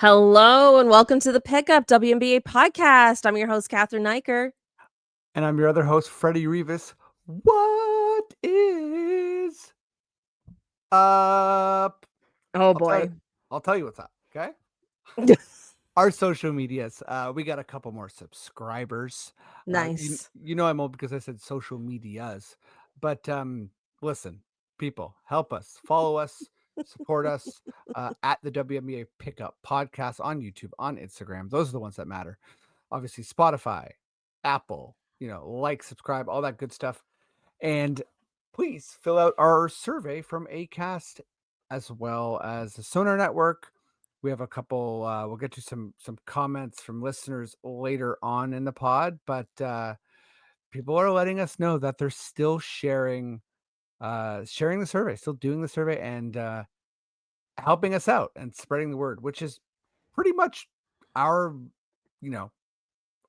Hello and welcome to the Pickup WNBA Podcast. I'm your host, Cathryn Naiker. And I'm your other host, Freddie Rivas. What is up? Oh boy. I'll tell you what's up, okay? Our social medias. We got a couple more subscribers. Nice. You know I'm old because I said social medias. But listen, people, help us, follow us, support us at the WNBA Pickup Podcast on YouTube, on Instagram. Those are the ones that matter. Obviously, Spotify, Apple, like, subscribe, all that good stuff. And please fill out our survey from Acast as well as the Sonar Network. We have a couple. We'll get to some comments from listeners later on in the pod, but people are letting us know that they're still sharing the survey, still doing the survey, and helping us out and spreading the word, which is pretty much our,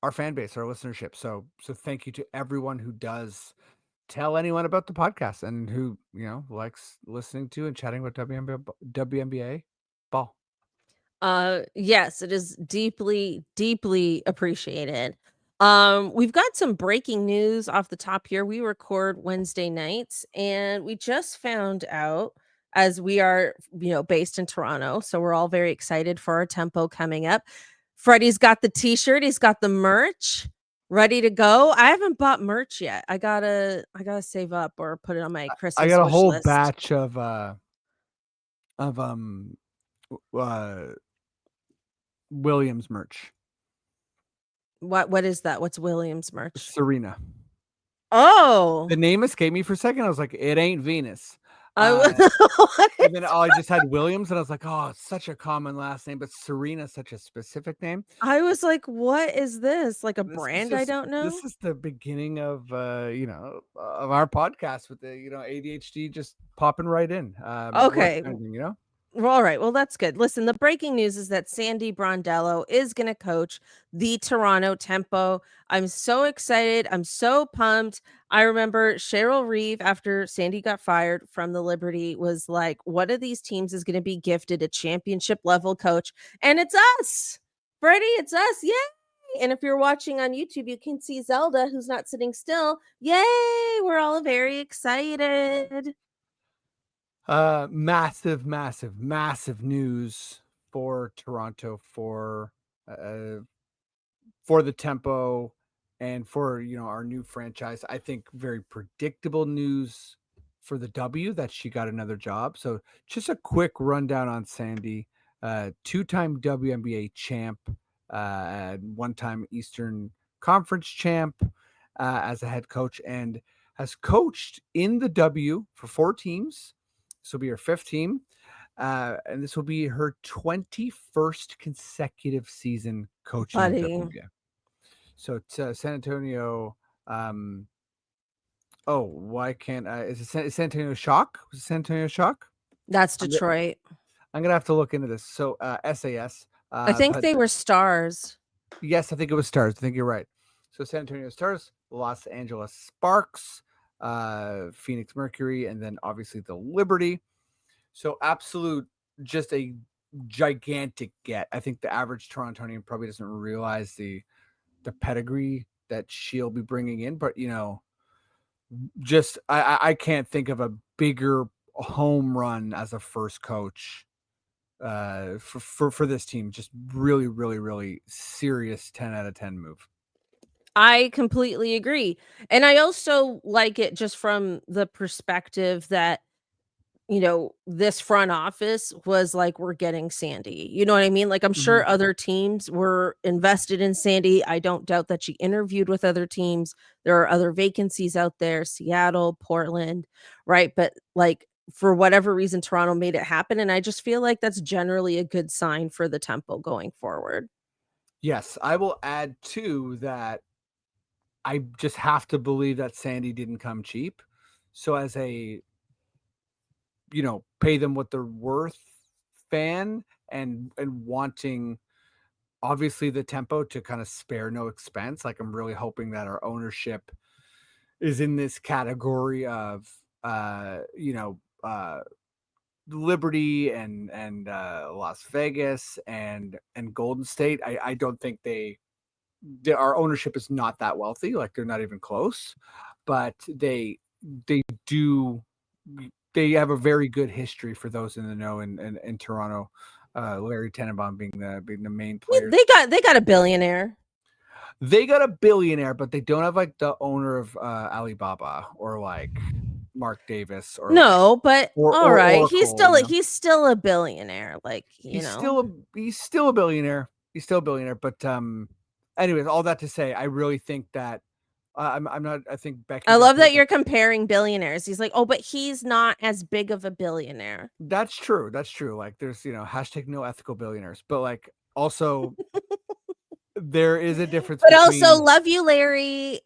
our fan base, our listenership. So thank you to everyone who does tell anyone about the podcast and who, likes listening to and chatting about WNBA ball. Yes, it is deeply, deeply appreciated. We've got some breaking news off the top here. We record Wednesday nights, and we just found out as we are, based in Toronto. So we're all very excited for our tempo coming up. Freddie's got the t-shirt, he's got the merch ready to go. I haven't bought merch yet. I gotta save up or put it on my I Christmas got a wish whole list. batch of uh Williams merch. What is that? What's Williams merch? Serena. Oh, The name escaped me for a second. I was like, it ain't Venus. I And then I just had Williams, and I was like, oh, it's such a common last name, but Serena's such a specific name. I was like, what is this? Like a This brand I don't know? This is the beginning of of our podcast with the ADHD just popping right in. Okay. Recommending. Well, all right. Well, that's good. Listen, the breaking news is that Sandy Brondello is going to coach the Toronto Tempo. I'm so excited. I'm so pumped. I remember Cheryl Reeve, after Sandy got fired from the Liberty, was like, one of these teams is going to be gifted a championship level coach. And it's us, Freddie. It's us. Yay. And if you're watching on YouTube, you can see Zelda, who's not sitting still. Yay. We're all very excited. Massive, massive, massive news for Toronto, for the Tempo, and for our new franchise. I think very predictable news for the W that she got another job. So just a quick rundown on Sandy. Two-time WNBA champ, and one-time Eastern Conference champ as a head coach, and has coached in the W for 4 teams. This will be her 5th team. And this will be her 21st consecutive season coaching in Buddy. WNBA. So it's San Antonio. Why can't I? Is it San Antonio Shock? Was it San Antonio Shock? That's Detroit. I'm gonna have to look into this. So SAS. I think they were Stars. Yes, I think it was Stars. I think you're right. So San Antonio Stars, Los Angeles Sparks, Phoenix Mercury, and then obviously the Liberty. So absolute, just a gigantic get. I think the average Torontonian probably doesn't realize the pedigree that she'll be bringing in, but just I can't think of a bigger home run as a first coach for this team. Just really, really, really serious 10 out of 10 move. I completely agree. And I also like it just from the perspective that, this front office was like, we're getting Sandy. You know what I mean? Like, I'm sure other teams were invested in Sandy. I don't doubt that she interviewed with other teams. There are other vacancies out there, Seattle, Portland, right? But like, for whatever reason, Toronto made it happen. And I just feel like that's generally a good sign for the Tempo going forward. Yes, I will add too that I just have to believe that Sandy didn't come cheap. So as a pay them what they're worth fan, and wanting obviously the Tempo to kind of spare no expense. Like, I'm really hoping that our ownership is in this category of Liberty and Las Vegas and Golden State, I don't think our ownership is not that wealthy. Like they're not even close, but they do they have a very good history for those in the know in Toronto. Larry Tenenbaum being the main player. They got a billionaire. They got a billionaire, but they don't have like the owner of Alibaba or like Mark Davis or No, but all right, Oracle. he's still a billionaire. Like, He's still a billionaire. He's still a billionaire. But anyways, all that to say, I really think that I'm not. I think Becky. I love that you're comparing billionaires. He's like, oh, but he's not as big of a billionaire. That's true. That's true. Like, there's hashtag no ethical billionaires, but like also there is a difference. But also, love you, Larry.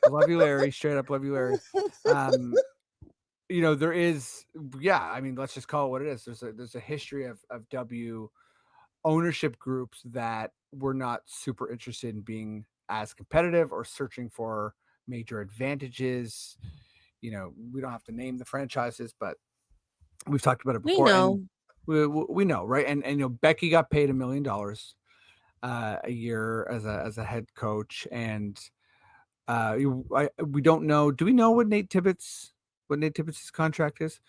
Love you, Larry. Straight up, love you, Larry. There is. Yeah, I mean, let's just call it what it is. There's a history of W ownership groups that were not super interested in being as competitive or searching for major advantages. We don't have to name the franchises, but we've talked about it before. We know. And we know, right? And Becky got paid $1 million a year as a head coach, and we don't know. Do we know what Nate Tibbetts' contract is?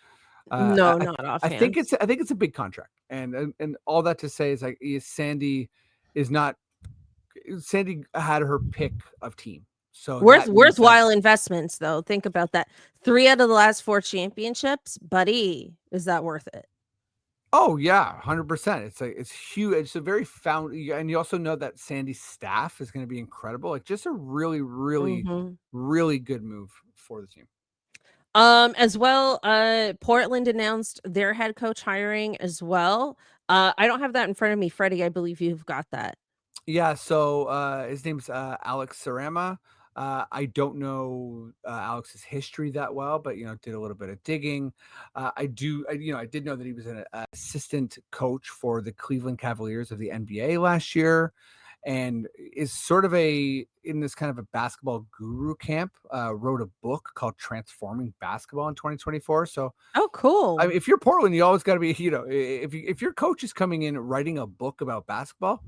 No, not offhand. I think it's a big contract, and all that to say is like Sandy had her pick of team, so worthwhile investments though. Think about that. 3 out of the last 4 championships, buddy. Is that worth it? Oh yeah, 100%. It's huge. It's a very and you also know that Sandy's staff is going to be incredible. Like just a really, really, really good move for the team. As well, Portland announced their head coach hiring as well. I don't have that in front of me, Freddie. I believe you've got that. Yeah, so his name's Alex Sarama. I don't know Alex's history that well, but did a little bit of digging. I did know that he was an assistant coach for the Cleveland Cavaliers of the NBA last year, and is sort of in this kind of a basketball guru camp. Wrote a book called Transforming Basketball in 2024. So, oh, cool. I mean, if you're Portland, you always got to be, if your coach is coming in writing a book about basketball,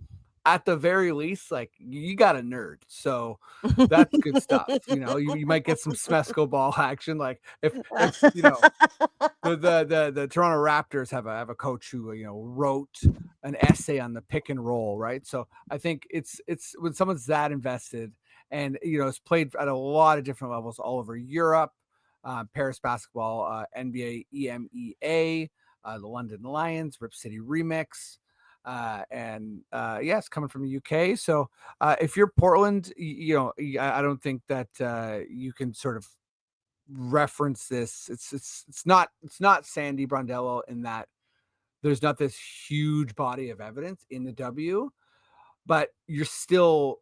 at the very least, like you got a nerd, so that's good stuff. You might get some Smesco ball action. Like if the Toronto Raptors have a coach who wrote an essay on the pick and roll, right? So I think it's when someone's that invested and it's played at a lot of different levels all over Europe, Paris basketball, NBA, EMEA, the London Lions, Rip City Remix. It's coming from the UK. So if you're Portland, I don't think that you can sort of reference this. It's not Sandy Brondello in that there's not this huge body of evidence in the W, but you're still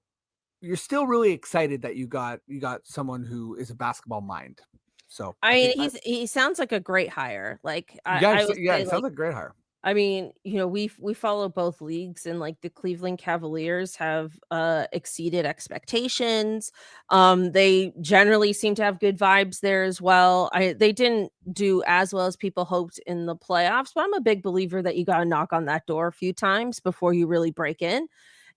really excited that you got someone who is a basketball mind. So he sounds like a great hire. Like it sounds like a great hire. I mean, we follow both leagues, and like the Cleveland Cavaliers have exceeded expectations. They generally seem to have good vibes there as well. They didn't do as well as people hoped in the playoffs, but I'm a big believer that you got to knock on that door a few times before you really break in.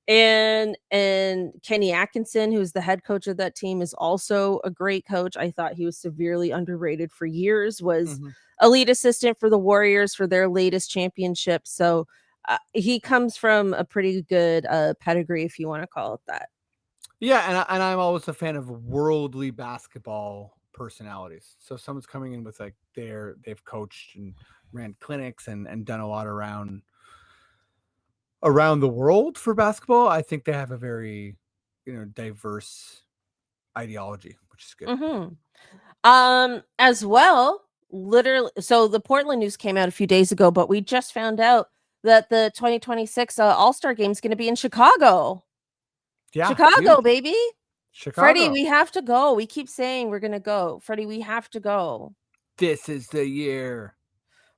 And Kenny Atkinson, who's the head coach of that team, is also a great coach. I thought he was severely underrated for years, was a lead assistant for the Warriors for their latest championship. So he comes from a pretty good pedigree, if you want to call it that. Yeah, and I'm always a fan of worldly basketball personalities. So if someone's coming in with like they've coached and ran clinics and done a lot around the world for basketball, I think they have a very diverse ideology, which is good. As well, literally, so the Portland news came out a few days ago, but we just found out that the 2026 All-Star game is going to be in Chicago. Yeah, Chicago, dude. Baby. Chicago. Freddie, we have to go. We keep saying we're going to go. Freddie, we have to go. This is the year.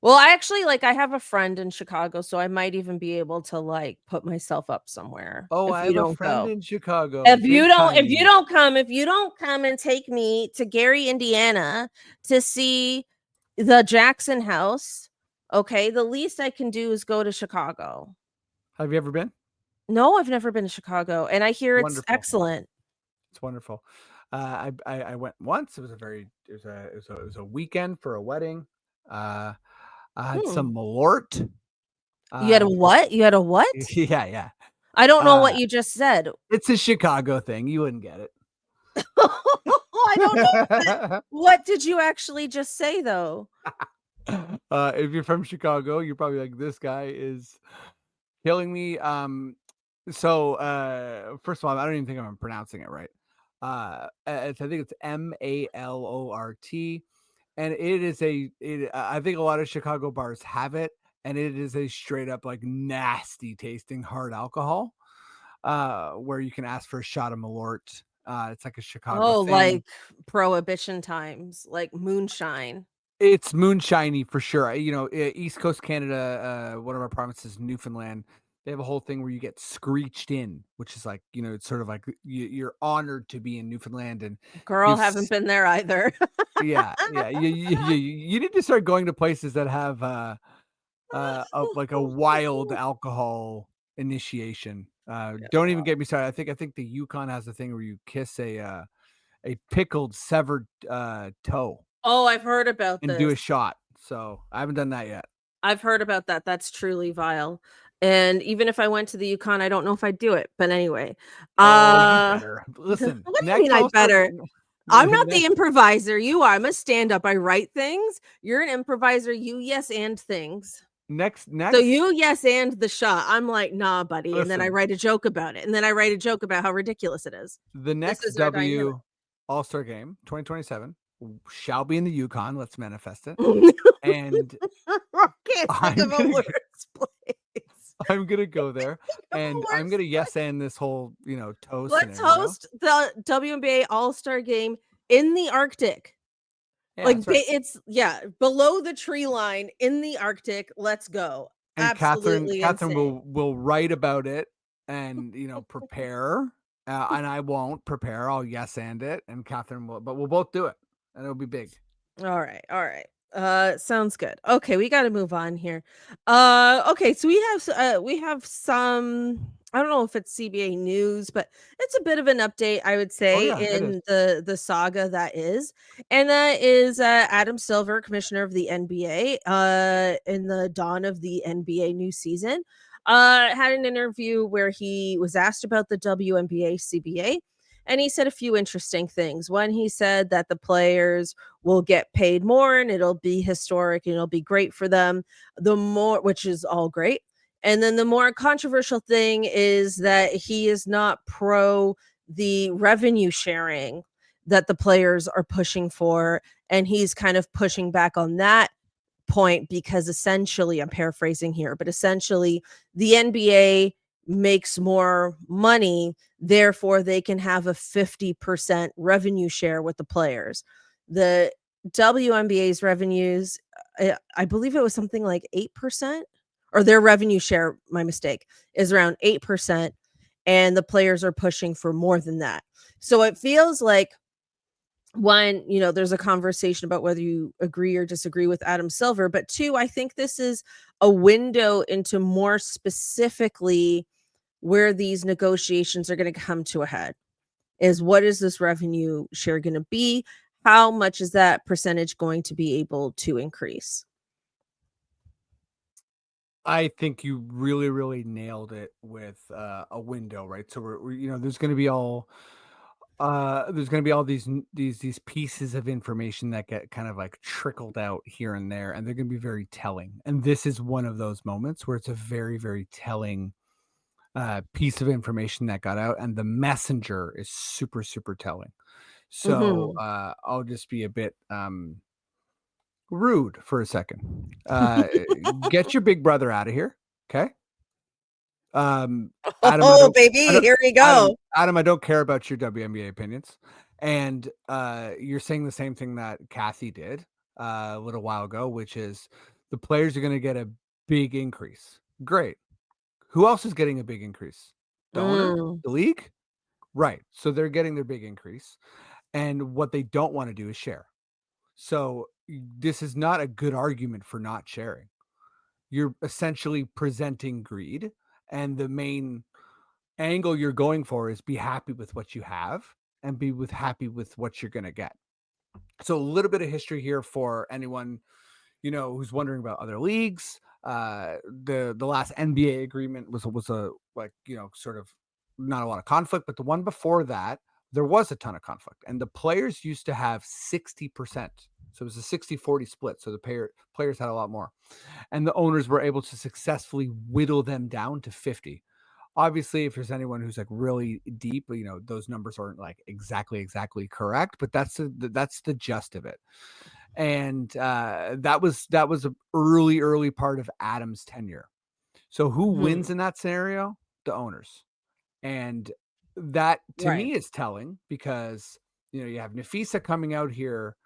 Well, I actually I have a friend in Chicago, so I might even be able to put myself up somewhere. Oh, I have a friend in Chicago. If you don't come and take me to Gary, Indiana to see the Jackson House Okay, the least I can do is go to Chicago. Have you ever been? No, I've never been to Chicago, and I hear it's Wonderful. excellent. It's wonderful. I went once. It was a very it was a weekend for a wedding. Uh, I had Hmm. some malort. You had a Um, what? You had a what? yeah, yeah. I don't know what Uh, you just said. it's a Chicago thing. You wouldn't get I don't know it. what did you actually just say, though? If you're from Chicago, you're probably like, this guy is killing me. First of all, I don't even think I'm pronouncing it right. I think it's Malort, and it is I think a lot of Chicago bars have it, and it is a straight up like nasty tasting hard alcohol. Where you can ask for a shot of Malort. It's like a Chicago Oh, thing. like prohibition times, like moonshine. It's moonshiny for sure. East Coast Canada, one of our provinces, Newfoundland, they have a whole thing where you get screeched in, which is like, it's sort of like you're honored to be in Newfoundland, and Girl, you've, haven't been there either. yeah, yeah, you need to start going to places that have like a wild alcohol initiation. Don't even get me started. I think the Yukon has a thing where you kiss a pickled severed toe Oh, I've heard about and do this. a shot. So I haven't done that yet. I've heard about that. That's truly vile. And even if I went to the Yukon, I don't know if I'd do it. But anyway, Oh, you uh, better. what do Listen, you mean next I All-Star better? I'm not the next improviser. You are. I'm a stand-up. I write things. You're an improviser. You yes and things. next So next you yes and the shot. I'm like, nah, buddy. And then I listen, write a joke about it. And then I write a joke about how ridiculous it is. the This next is our dynamic. W All-Star game, 2027, shall be in the Yukon. Let's manifest it. And I can't think I'm of a gonna worse go, place. I'm gonna go there, Of and a I'm worse gonna place. yes and this whole, toe Let's scenario. host the WNBA All-Star game in the Arctic. Yeah, Like, that's right. it's yeah, below the tree line in the Arctic. Let's go. And Cathryn Absolutely Cathryn insane. will write about it and, prepare, and I won't prepare. I'll yes and it, and Cathryn will, but we'll both do it, and it'll be big. All right, all right. Sounds good. Okay, we gotta move on here. Okay, so we have some, I don't know if it's CBA news, but it's a bit of an update, I would Oh, say, yeah, it is. in the saga that is. And that is Adam Silver, commissioner of the NBA, in the dawn of the NBA new season. Had an interview where he was asked about the WNBA CBA, and he said a few interesting things. One, he said that the players will get paid more and it'll be historic and it'll be great for them. The more, which is all great. And then the more controversial thing is that he is not pro the revenue sharing that the players are pushing for. And he's kind of pushing back on that point because essentially, I'm paraphrasing here, but essentially, the NBA makes more money, therefore, they can have a 50% revenue share with the players. The WNBA's revenues, I believe it was something like 8%, or their revenue share, my mistake, is around 8%. And the players are pushing for more than that. So it feels like, one, there's a conversation about whether you agree or disagree with Adam Silver, but two, I think this is a window into more specifically where these negotiations are going to come to a head. Is what is this revenue share going to be? How much is that percentage going to be able to increase? I think you really, really nailed it with a window, right? So there's going to be all these pieces of information that get kind of like trickled out here and there, and they're going to be very telling. And this is one of those moments where it's a very, very telling piece of information that got out, and the messenger is super, super telling. So Mhm. I'll just be a bit rude for a second. Get your big brother out of here, okay? Adam, Oh, baby, here we go. I don't care about your WNBA opinions. And you're saying the same thing that Kathy did a little while ago, which is the players are going to get a big increase. Great. Who else is getting a big increase? The owner? Mm. The league? Right. So they're getting their big increase. And what they don't want to do is share. So this is not a good argument for not sharing. you're essentially presenting greed, and the main angle you're going for is be happy with what you have and happy with what you're going to get. So a little bit of history here for anyone who's wondering about other leagues. The last NBA agreement was a sort of not a lot of conflict, but the one before that there was a ton of conflict, and the players used to have 60%. So it was a 60-40 split. So the players had a lot more, and the owners were able to successfully whittle them down to 50. Obviously, if there's anyone who's like really deep, those numbers aren't like exactly correct, but that's the gist of it. And that was an early part of Adam's tenure. So who wins in that scenario? The owners. And that to Right. me is telling, because you have Nafisa coming out here,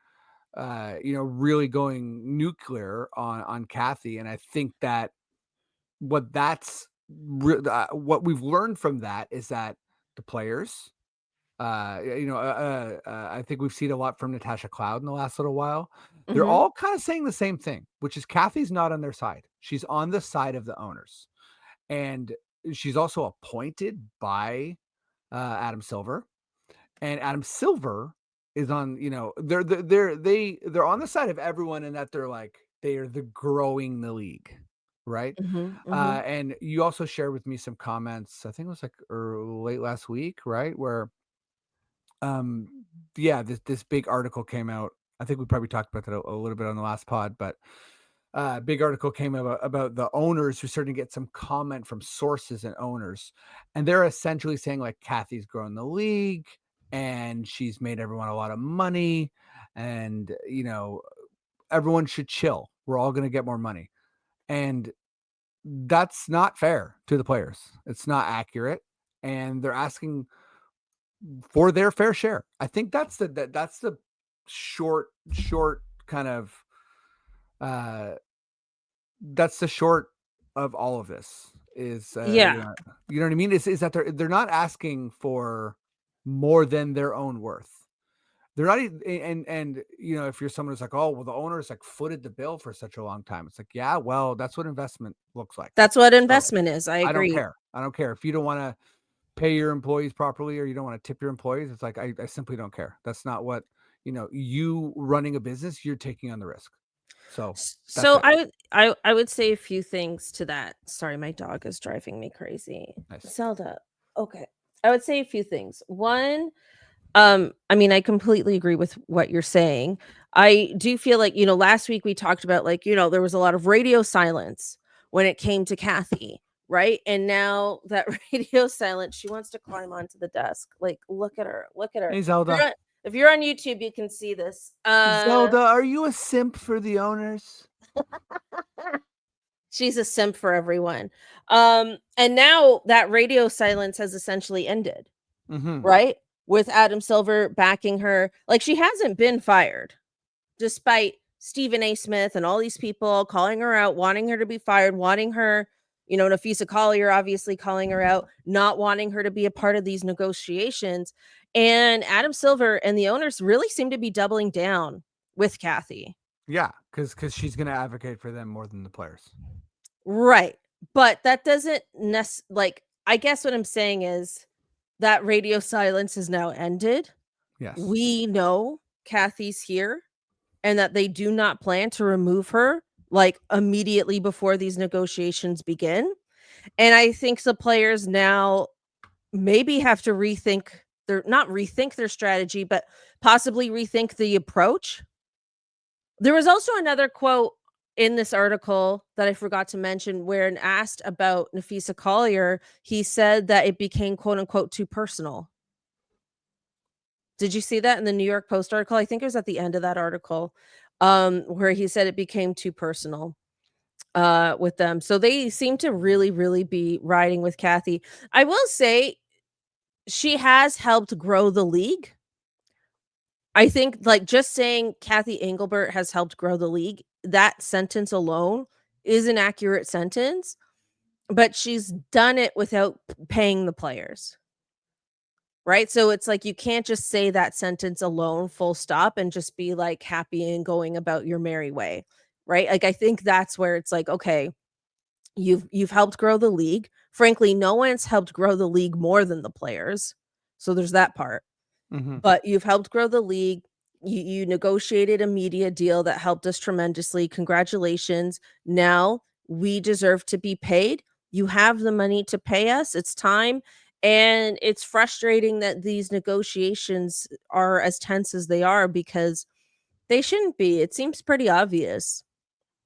really going nuclear on Cathy, and I think that what we've learned from that is that the players, I think we've seen a lot from Natasha Cloud in the last little while. They're Mhm. all kind of saying the same thing, which is Cathy's not on their side. She's on the side of the owners, and she's also appointed by Adam Silver, and Adam Silver is on. They're on the side of everyone, in that they're the growing the league, right? Mhm. Mhm. And you also shared with me some comments. I think it was like late last week, right? Where um yeah, this big article came out. I think we probably talked about that a little bit on the last pod, but big article came about the owners who starting to get some comment from sources and owners, and they're essentially saying like Cathy's grown the league and she's made everyone a lot of money, and everyone should chill, we're all going to get more money. And that's not fair to the players. It's not accurate, and they're asking for their fair share. I think that's the short kind of uh that's the short of all of this is Yeah. you know what I mean, is that they're not asking for more than their own worth. They're not even, and if you're someone who's like, oh well, the owners like footed the bill for such a long time, it's like, yeah, well, that's what investment looks like. That's what So investment is. I I don't agree. care. I don't care if you don't want to pay your employees properly, or you don't want to tip your employees. It's like, I simply don't care. That's not what, you running a business, you're taking on the risk. So that's So it. I would say a few things to that. Sorry, my dog is driving me crazy. Nice. Zelda. Okay. I would say a few things. One, I mean, I completely agree with what you're saying. I do feel like, last week we talked about like, there was a lot of radio silence when it came to Cathy, right? And now that radio silence, she wants to climb onto the desk. Like, look at her. Look at her. Hey, If you're Zelda. on, if you're on YouTube, you can see this. Zelda, are you a simp for the owners? She's a simp for everyone. And now that radio silence has essentially ended, Mm-hmm. right? With Adam Silver backing her. Like, she hasn't been fired, despite Stephen A. Smith and all these people calling her out, wanting her to be fired, wanting her, Nafisa Collier obviously calling her out, not wanting her to be a part of these negotiations. And Adam Silver and the owners really seem to be doubling down with Cathy. Yeah, because she's gonna advocate for them more than the players. Right. But that doesn't like, I guess what I'm saying is that radio silence has now ended. Yes. We know Cathy's here and that they do not plan to remove her like immediately before these negotiations begin. And I think the players now maybe have to rethink their strategy, but possibly rethink the approach. There was also another quote in this article that I forgot to mention, where asked about Nafisa Collier, he said that it became quote unquote too personal. Did you see that in the New York Post article? I think it was at the end of that article, where he said it became too personal with them. So they seem to really, really be riding with Cathy. I will say she has helped grow the league. I think, like, just saying Cathy Engelbert has helped grow the league, that sentence alone is an accurate sentence, but she's done it without paying the players, right? So it's like you can't just say that sentence alone, full stop, and just be like happy and going about your merry way, right? Like, I think that's where it's like, okay. You've helped grow the league. Frankly, no one's helped grow the league more than the players. So there's that part. Mhm. But you've helped grow the league. You negotiated a media deal that helped us tremendously. Congratulations. Now we deserve to be paid. You have the money to pay us. It's time. And it's frustrating that these negotiations are as tense as they are because they shouldn't be. It seems pretty obvious,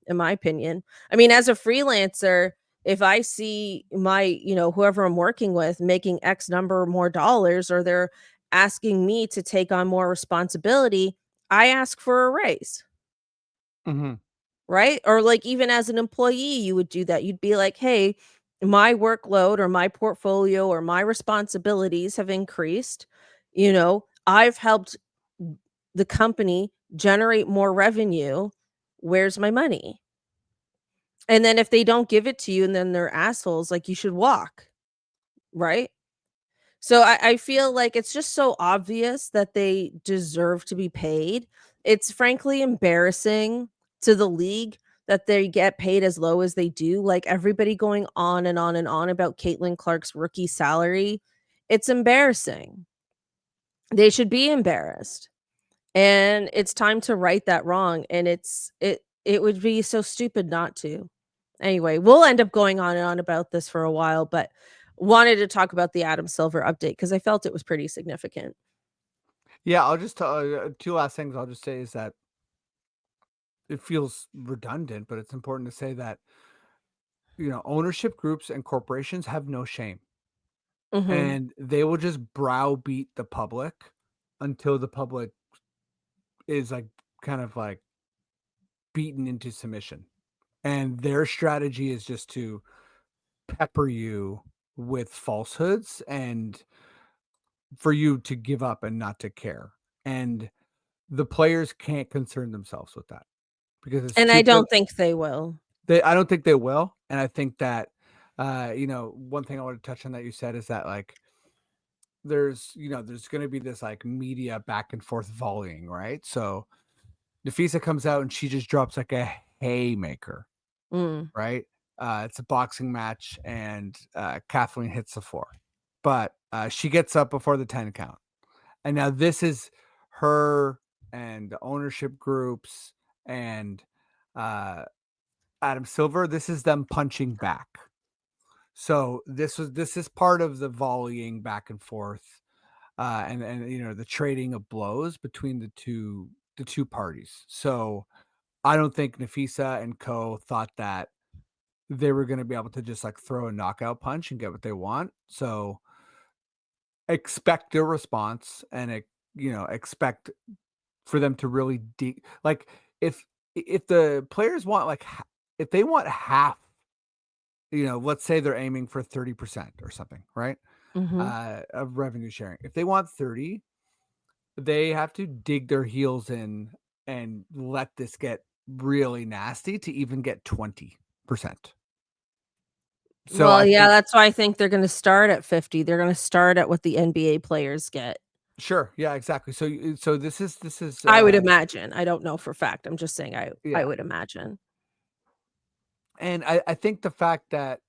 in my opinion. I mean, as a freelancer, if I see my, whoever I'm working with making X number more dollars, or they're asking me to take on more responsibility, I ask for a raise, Mhm. right? Or like even as an employee, you would do that. You'd be like, "Hey, my workload or my portfolio or my responsibilities have increased. I've helped the company generate more revenue. Where's my money?" And then if they don't give it to you and then they're assholes, like, you should walk, right? So I feel like it's just so obvious that they deserve to be paid. It's frankly embarrassing to the league that they get paid as low as they do. Like, everybody going on and on and on about Caitlin Clark's rookie salary. It's embarrassing. They should be embarrassed. And it's time to right that wrong, and it would be so stupid not to. Anyway, we'll end up going on and on about this for a while, but wanted to talk about the Adam Silver update because I felt it was pretty significant. Yeah, I'll just tell 2 last things I'll just say is that it feels redundant, but it's important to say that, ownership groups and corporations have no shame, Mhm. and they will just browbeat the public until the public is, like, kind of, like, beaten into submission, and their strategy is just to pepper you with falsehoods and for you to give up and not to care, and the players can't concern themselves with that because it's And I stupid. don't think they will. I don't think they will, and I think that, one thing I wanna touch on that you said is that, like, there's gonna be this, like, media back and forth volleying, right? So, Nafisa comes out and she just drops, like, a haymaker, Mm. right? It's a boxing match, and, Cathryn hits the floor, but, she gets up before the 10 count, and now this is her and the ownership groups and, uh, Adam Silver, this is them punching back. So this is part of the volleying back and forth, and the trading of blows between the two parties. So I don't think Nafisa and Co thought that they were going to be able to just like throw a knockout punch and get what they want. So expect a response and expect for them to really like if if the players want if they want half, let's say they're aiming for 30% or something, right? Mhm. Of revenue sharing. If they want 30, they have to dig their heels in and let this get really nasty to even get 20%. So Well, I yeah, think that's why I think they're gonna start at 50. They're gonna start at what the NBA players get. sure, yeah, exactly. So this is I would imagine. I don't know for fact. I'm just saying I yeah. would imagine. And I think the fact that,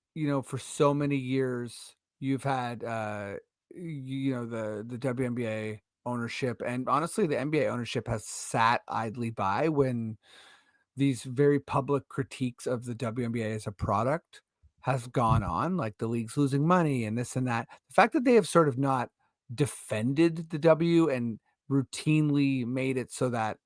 for so many years you've had the WNBA ownership and honestly the NBA ownership has sat idly by when these very public critiques of the WNBA as a product has gone on, like the league's losing money and this and that. The fact that they have sort of not defended the W and routinely made it so that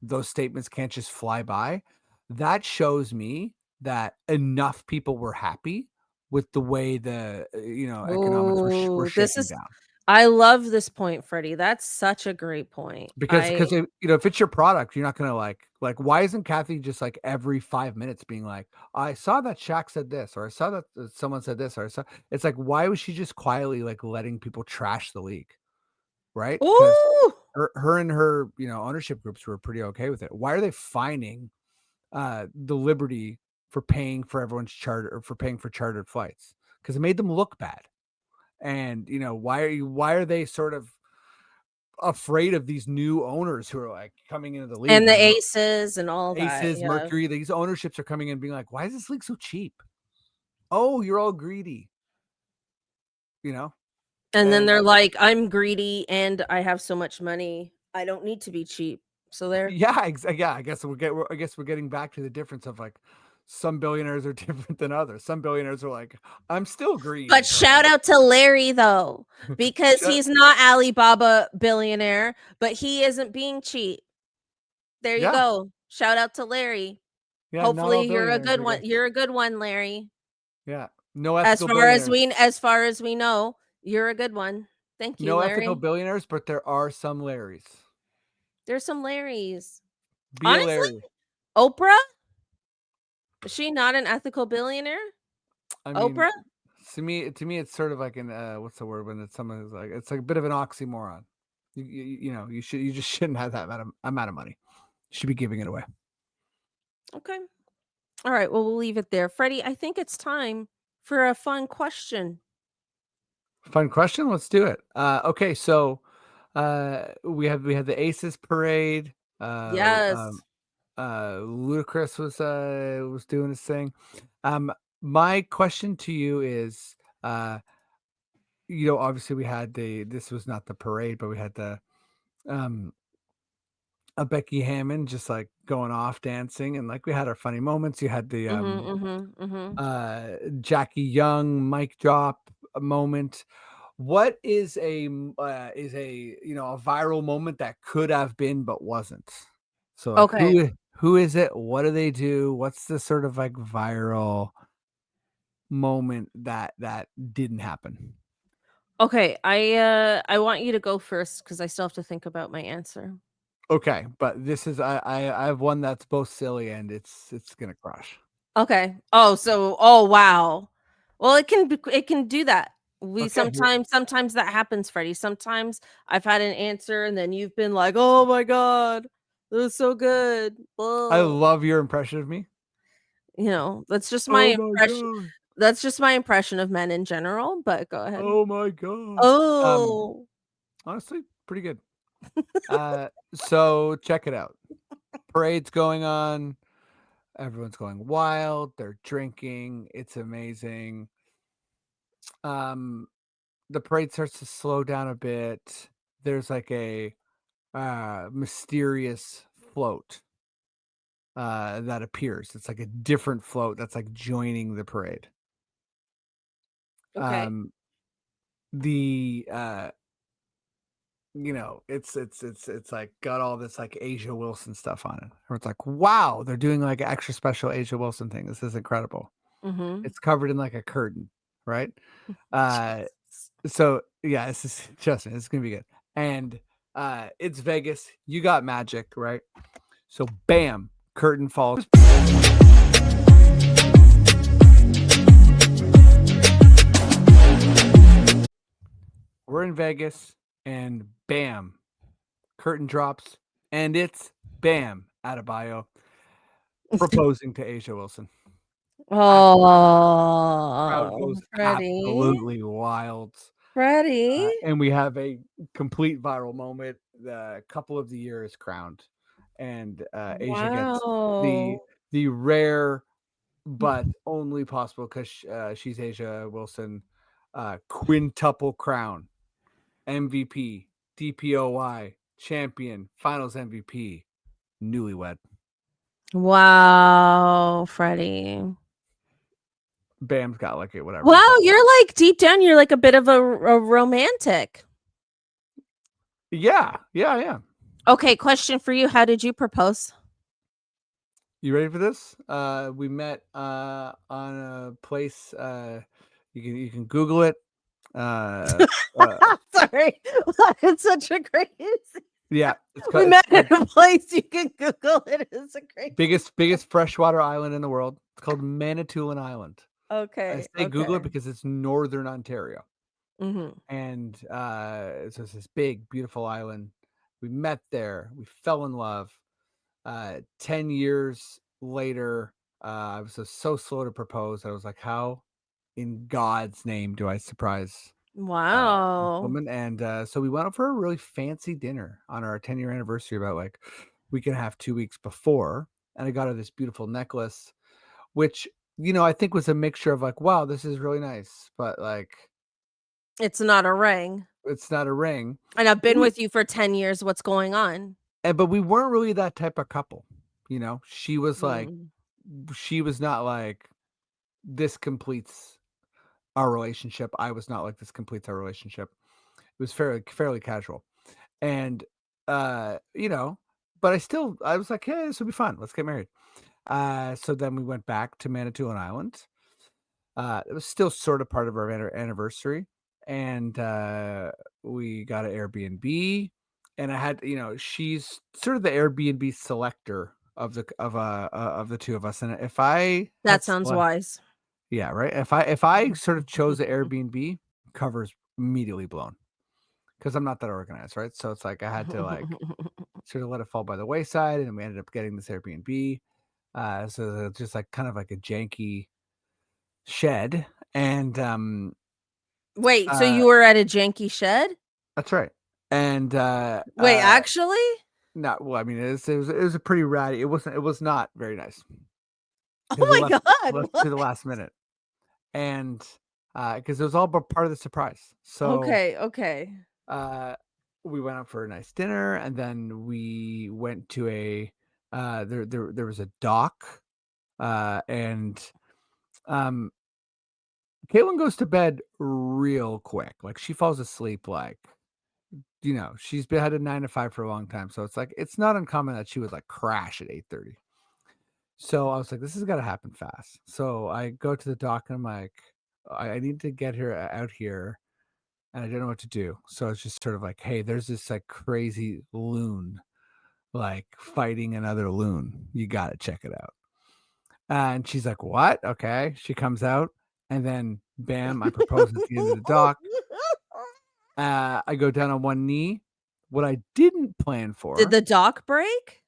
those statements can't just fly by, that shows me that enough people were happy with the way the, economics were Oh, this shaking is down. I love this point, Freddie. That's such a great point. Because if it's your product, you're not gonna like why isn't Kathy just like every 5 minutes being like, "I saw that Shaq said this," or "I saw that someone said this," or "I saw," it's like, why was she just quietly, like, letting people trash the league, right? Because Ooh! her and her, ownership groups were pretty okay with it. Why are they fining, the Liberty for paying for everyone's charter or for paying for chartered flights? Because it made them look bad. And, why are they sort of afraid of these new owners who are like coming into the league, And the aces and all that, Aces, yeah. Mercury, these ownerships are coming in being like, why is this league so cheap? oh, you're all greedy, you know? And then And they're like, "I'm greedy and I have so much money. I don't need to be cheap." So there. yeah, yeah, I guess we're getting back to the difference of like some billionaires are different than others. Some billionaires are like, I'm still But green, shout bro. out to Larry though, because Shut he's not Alibaba billionaire, but he isn't being cheap. There you Yeah, go. Shout out to Larry. yeah, not all Hopefully you're a billionaires, good I one. guess. You're a good one, Larry. Yeah. No ethical billionaires. As far as we know, you're a good one. Thank you, No ethical Larry. billionaires, but there are some Larrys. There's some Larrys. Be a Honestly, Larry. Oprah, is she not an ethical billionaire? I mean, Oprah? to me, it's sort of like an what's the word when it's someone who's like it's like a bit of an oxymoron. You know, you just shouldn't have that amount of money. You should be giving it away. Okay. All right. Well, we'll leave it there. Freddie, I think it's time for a fun question. Fun question. Let's do it. Okay, so we had the Aces parade. Yes. Ludacris was doing his thing. My question to you is, uh, you know, obviously we had this was not the parade, but we had the um a Becky Hammond just like going off dancing, and like we had our funny moments. You had the Mhm, mhm, mhm. Jackie Young mic drop moment. What is a you know a viral moment that could have been but wasn't? So like Okay. who is it? What do they do? What's the sort of like viral moment that didn't happen? Okay. I want you to go first because I still have to think about my answer. Okay, but this is I have one that's both silly and it's gonna crush. Okay. Oh, oh wow. Well, it can do that. We Okay, sometimes that happens, Freddie. Sometimes I've had an answer and then you've been like, "Oh my god, that was so good." I Well, love your impression of me. that's just my Oh my impression. god. That's just my impression of men in general, but go ahead. Oh my god. Oh. Honestly, pretty good. So check it out. Parade's going on. Everyone's going wild. They're drinking. It's amazing. Um, the parade starts to slow down a bit. There's like a mysterious float that appears. It's like a different float that's like joining the parade. Okay. Um, the you know, it's like got all this like Asia Wilson stuff on it. Where it's like, wow, they're doing like an extra special Asia Wilson thing. This is incredible. Mhm. It's covered in like a curtain, right? Uh, Jesus. so yeah, this is trust me, it's gonna be good. And it's Vegas. You got magic, right? So bam, curtain falls. We're in Vegas, and bam, curtain drops, and it's bam, Adebayo proposing to Asia Wilson. Crowd Oh, goes Freddie. absolutely wild. Freddie. And we have a complete viral moment. The couple of the year is crowned, and Asia gets the Wow. the rare but only possible because she's Asia Wilson quintuple crown, MVP, DPOY champion, Finals MVP, newlywed. Wow, Freddie. Bam's got like it, whatever. Wow, you're like deep down, you're like a bit of a romantic. Yeah, yeah, yeah. Okay, question for you. How did you propose? You ready for this? We met on a place. You can Google it. Uh, uh, Sorry. It's such a crazy. yeah, it's We called met at a place you can Google it. It's a crazy. biggest freshwater island in the world. It's called Manitoulin Island. I Okay, say Google it okay. because it's northern Ontario, Mhm. and so it's this big, beautiful island. We met there. We fell in love. 10 years later, I was so slow to propose. I was like, how in God's name do I surprise this Wow. woman? And so we went out for a really fancy dinner on our 10-year anniversary about like week and a half, 2 weeks before. And I got her this beautiful necklace, which I think was a mixture of like, wow, this is really nice, but like, It's not a ring. it's not a ring. And I've But been with you for 10 years. What's going on? but we weren't really that type of couple. She was like, Mm. she was not like, this completes our relationship. I was not like, this completes our relationship. It was fairly casual. And, but I was like, hey, this will be fun. Let's get married. So then we went back to Manitoulin Island. It was still sort of part of our anniversary. And we got an Airbnb. And I had, she's sort of the Airbnb selector of the two of us. And if I had That sounds wise. yeah, right. If I sort of chose the Airbnb, covers immediately blown because I'm not that organized, right? So it's like I had to like sort of let it fall by the wayside, and we ended up getting this Airbnb. So it's just like kind of like a janky shed, and Wait, so uh, you were at a janky shed? that's right. And Wait, actually? not well. I mean, it was a pretty ratty. It was not very nice Oh because we my god, left what? to the last minute, and because it was all part of the surprise. So Okay, okay. uh, we went out for a nice dinner, and then we went to a there was a dock, and um, Caitlin goes to bed real quick. Like she falls asleep like she's been had a 9 to 5 for a long time, so it's like it's not uncommon that she would like crash at 8:30. So I was like, this has got to happen fast. So I go to the dock and I'm like, I need to get her out here and I don't know what to do. So it's just sort of like, hey, there's this like crazy loon like fighting another loon. You got to check it out. And she's like, what? Okay. She comes out and then bam, I propose at the end of the dock. I go down on one knee. What I didn't plan Did for, the dock break?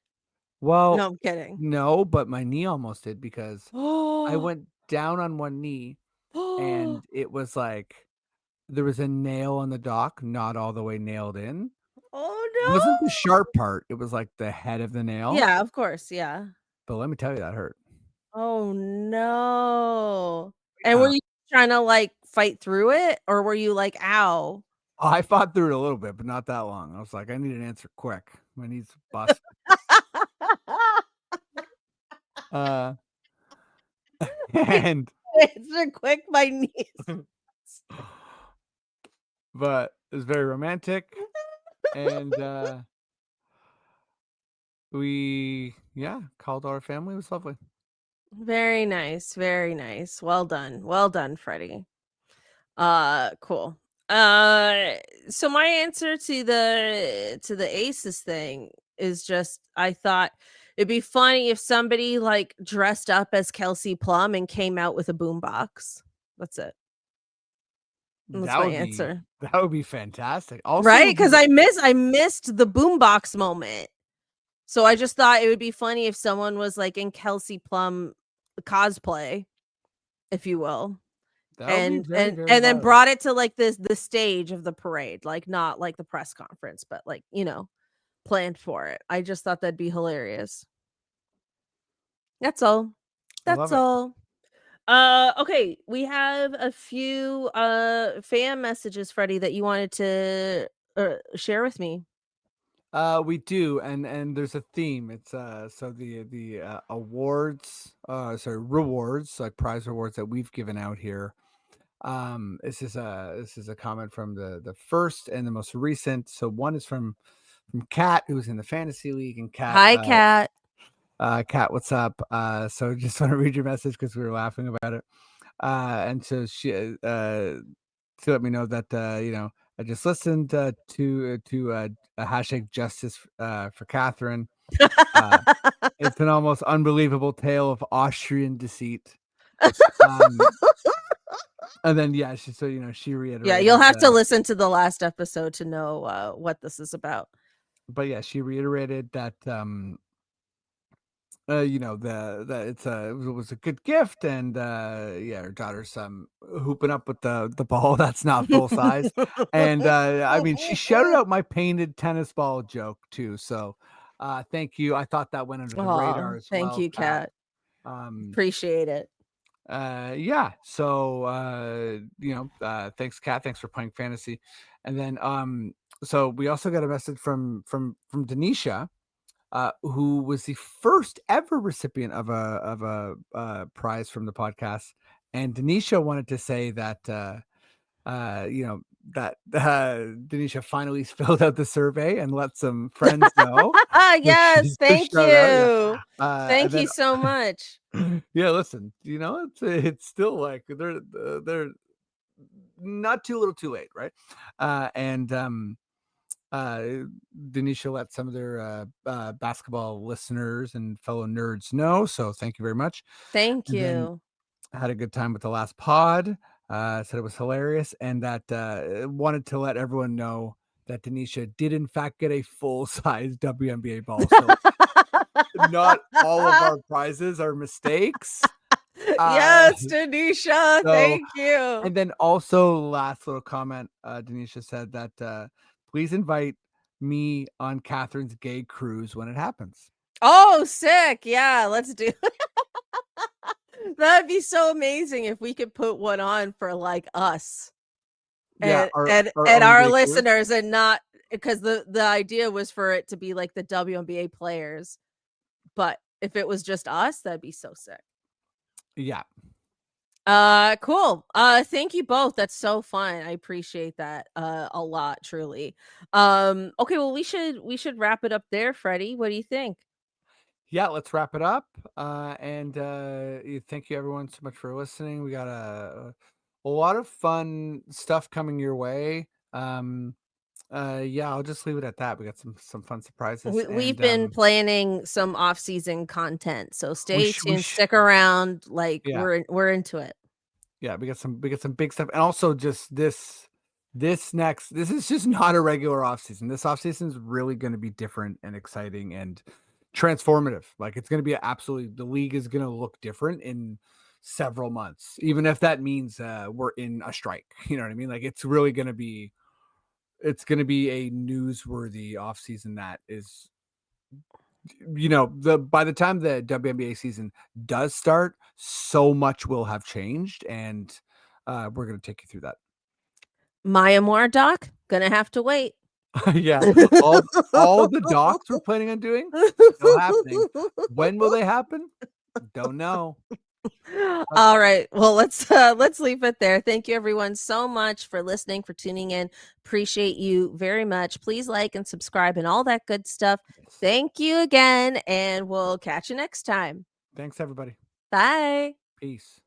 well, No, I'm kidding. no, but my knee almost did because I Oh. went down on one knee Oh. and it was like there was a nail on the dock, not all the way nailed in. Oh, It wasn't the no. sharp part, it was like the head of the nail. Yeah, of course, yeah. But let me tell you, that hurt. Oh, no. And were Yeah. you trying to, like, fight through it, or were you like, "Ow"? I fought through it a little bit, but not that long. I was like, I need an answer quick. My knee's busted. Uh, and Answer quick, my niece. but it was very romantic, and we called our family. It was lovely. Very nice, very nice. Well done, Freddie. Cool. Uh, so my answer to the aces thing is just I thought it'd be funny if somebody like dressed up as Kelsey Plum and came out with a boombox. That's it. That's That my would be answer. that would be fantastic. Also, it Right? would be Because I missed the boombox moment. So I just thought it would be funny if someone was like in Kelsey Plum cosplay, if you will. that would be And very, and very and then viral. brought it to, like, the stage of the parade, like, not like the press conference, but, like, planned for it. I just thought that'd be hilarious. That's all. I That's love it. all. Okay, we have a few, fan messages, Freddie, that you wanted to, share with me. We do, and there's a theme. It's so the awards, sorry, rewards, like prize rewards that we've given out here. This is a comment from the first and the most recent. So one is from Kat, who's in the fantasy league, and Kat, Hi, Cat. Kat, what's up? So just want to read your message because we were laughing about it. And so to let me know that I just listened to a hashtag justice for Cathryn. Uh, it's an almost unbelievable tale of Austrian deceit. Um, and then she Yeah, you'll reiterated, have to listen to the last episode to know, what this is about. but yeah, she reiterated that that it was a good gift, and her daughter's hooping up with the ball that's not full size, and I mean she shouted out my painted tennis ball joke too. So thank you. I thought that went under the Aw, radar as thank well, you, Kat. Cat. Um, Appreciate it. Yeah. So thanks, Kat. Thanks for playing fantasy. And then so we also got a message from Denisha, who was the first ever recipient of a prize from the podcast. And Denisha wanted to say that that Denisha finally filled out the survey and let some friends know. So Yes, she's a thank shout out, yeah. you. And Thank then you so much. yeah, listen, it's still like they're not too little too late, right? And uh, Denisha let some of their basketball listeners and fellow nerds know. So thank you very much. Thank And then you. I had a good time with the last pod. Said it was hilarious, and that wanted to let everyone know that Denisha did in fact get a full size WNBA ball. So not all of our prizes are mistakes. Uh, Yes, Denisha, so thank you. and then also last little comment, Denisha said that please invite me on Cathryn's gay cruise when it happens. Oh, sick. Yeah, let's do That'd be so amazing if we could put one on for like us Yeah, our and own our gay cruise. listeners, and not because the idea was for it to be like the WNBA players. But if it was just us, that'd be so sick. Yeah. Cool. Thank you both. That's so fun. I appreciate that a lot, truly. Okay, well we should wrap it up there, Freddie. What do you think? Yeah, let's wrap it up. And thank you everyone so much for listening. We got a lot of fun stuff coming your way. Yeah, I'll just leave it at that. We got some fun surprises, We've and been planning some off-season content, so we stay sh- we tuned, sh- stick around. Like yeah, we're into it. yeah, we got some big stuff, and also just this is just not a regular off season. This off season is really going to be different and exciting and transformative. Like it's going to be absolutely, the league is going to look different in several months, even if that means we're in a strike. You know what I mean? Like it's going to be a newsworthy off season that is, by the time the WNBA season does start, so much will have changed, and we're going to take you through that. Maya Moore doc, gonna have to wait. Yeah, all all the docs we're planning on doing still happening. When will they happen? Don't know. All right. Well, let's leave it there. Thank you everyone so much for listening, for tuning in. Appreciate you very much. Please like and subscribe and all that good stuff. Thank you again, and we'll catch you next time. Thanks, everybody. Bye. Peace.